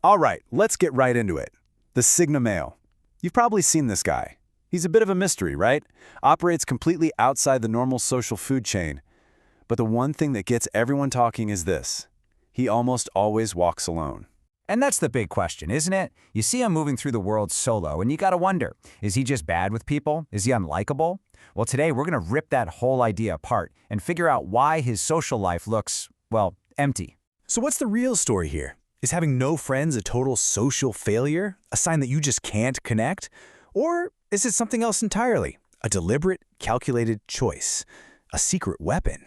All right, let's get right into it. The Sigma male. You've probably seen this guy. He's a bit of a mystery, right? Operates completely outside the normal social food chain. But the one thing that gets everyone talking is this. He almost always walks alone. And that's the big question, isn't it? You see him moving through the world solo, and you gotta wonder, is he just bad with people? Is he unlikable? Well, today we're gonna rip that whole idea apart and figure out why his social life looks, well, empty. So what's the real story here? Is having no friends a total social failure? A sign that you just can't connect? Or is it something else entirely? A deliberate, calculated choice? A secret weapon?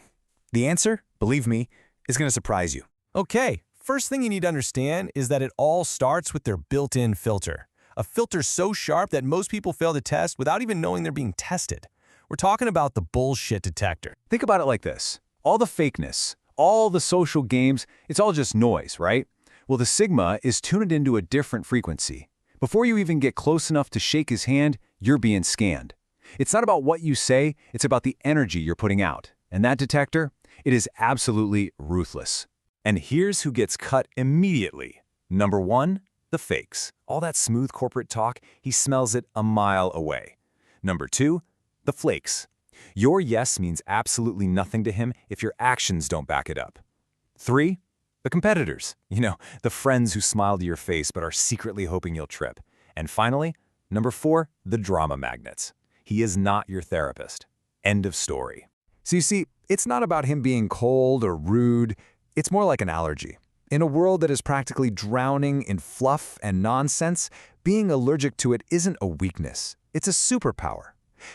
The answer, believe me, is going to surprise you. Okay, first thing you need to understand is that it all starts with their built-in filter. A filter so sharp that most people fail to test without even knowing they're being tested. We're talking about the bullshit detector. Think about it like this. All the fakeness, all the social games, it's all just noise, right? Well, the Sigma is tuned into a different frequency. Before you even get close enough to shake his hand, you're being scanned. It's not about what you say, it's about the energy you're putting out. And that detector, it is absolutely ruthless. And here's who gets cut immediately. Number one, the fakes. All that smooth corporate talk, he smells it a mile away. Number two, the flakes. Your yes means absolutely nothing to him if your actions don't back it up. 3, the competitors. The friends who smile to your face but are secretly hoping you'll trip. And finally, number 4, the drama magnets. He is not your therapist. End of story. So you see, it's not about him being cold or rude. It's more like an allergy. In a world that is practically drowning in fluff and nonsense, being allergic to it isn't a weakness. It's a superpower.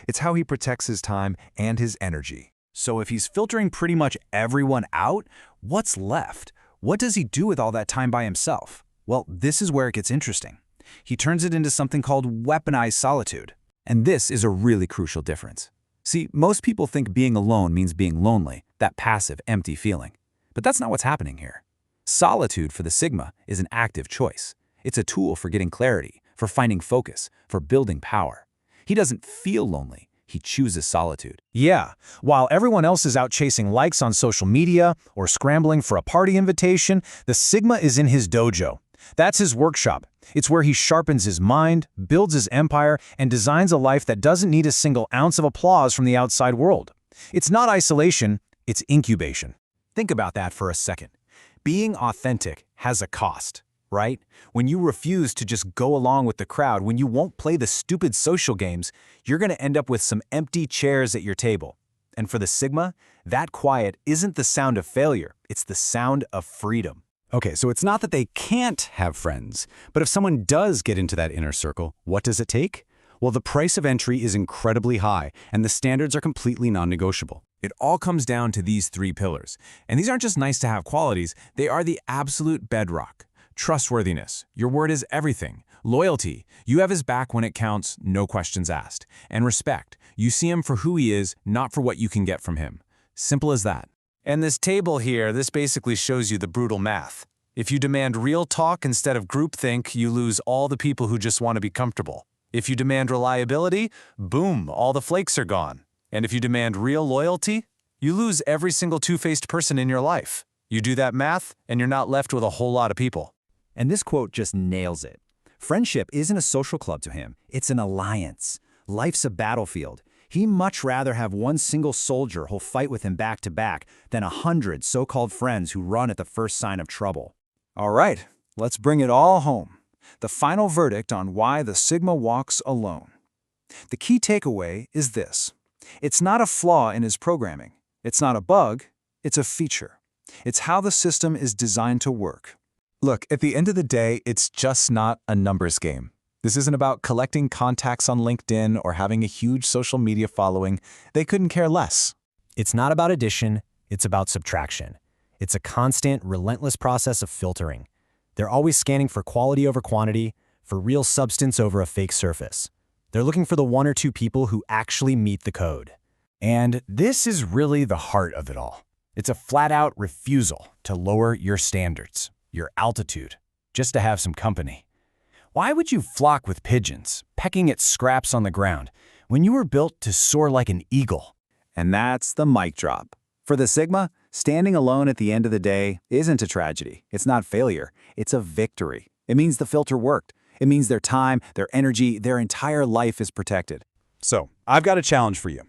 It's how he protects his time and his energy. So if he's filtering pretty much everyone out, what's left? What does he do with all that time by himself? Well, this is where it gets interesting. He turns it into something called weaponized solitude. And this is a really crucial difference. See, most people think being alone means being lonely, that passive, empty feeling. But that's not what's happening here. Solitude for the Sigma is an active choice. It's a tool for getting clarity, for finding focus, for building power. He doesn't feel lonely. He chooses solitude. Yeah, while everyone else is out chasing likes on social media or scrambling for a party invitation, the Sigma is in his dojo. That's his workshop. It's where he sharpens his mind, builds his empire, and designs a life that doesn't need a single ounce of applause from the outside world. It's not isolation, it's incubation. Think about that for a second. Being authentic has a cost, right? When you refuse to just go along with the crowd, when you won't play the stupid social games, you're going to end up with some empty chairs at your table. And for the Sigma, that quiet isn't the sound of failure, it's the sound of freedom. Okay, so it's not that they can't have friends, but if someone does get into that inner circle, what does it take? Well, the price of entry is incredibly high, and the standards are completely non-negotiable. It all comes down to these 3 pillars. And these aren't just nice-to-have qualities, they are the absolute bedrock. Trustworthiness, your word is everything. Loyalty, you have his back when it counts, no questions asked. And respect, you see him for who he is, not for what you can get from him. Simple as that. And this table here, this basically shows you the brutal math. If you demand real talk instead of groupthink, you lose all the people who just want to be comfortable. If you demand reliability, boom, all the flakes are gone. And if you demand real loyalty, you lose every single two-faced person in your life. You do that math, and you're not left with a whole lot of people. And this quote just nails it. Friendship isn't a social club to him, it's an alliance. Life's a battlefield. He'd much rather have one single soldier who'll fight with him back to back than 100 so-called friends who run at the first sign of trouble. All right, let's bring it all home. The final verdict on why the Sigma walks alone. The key takeaway is this. It's not a flaw in his programming. It's not a bug, it's a feature. It's how the system is designed to work. Look, at the end of the day, it's just not a numbers game. This isn't about collecting contacts on LinkedIn or having a huge social media following. They couldn't care less. It's not about addition, it's about subtraction. It's a constant, relentless process of filtering. They're always scanning for quality over quantity, for real substance over a fake surface. They're looking for the 1 or 2 people who actually meet the code. And this is really the heart of it all. It's a flat-out refusal to lower your standards, your altitude, just to have some company. Why would you flock with pigeons, pecking at scraps on the ground, when you were built to soar like an eagle? And that's the mic drop. For the Sigma, standing alone at the end of the day isn't a tragedy. It's not failure. It's a victory. It means the filter worked. It means their time, their energy, their entire life is protected. So, I've got a challenge for you.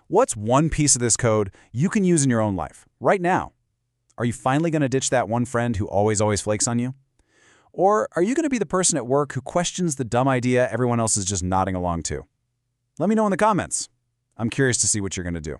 What's one piece of this code you can use in your own life, right now? Are you finally going to ditch that one friend who always flakes on you? Or are you going to be the person at work who questions the dumb idea everyone else is just nodding along to? Let me know in the comments. I'm curious to see what you're going to do.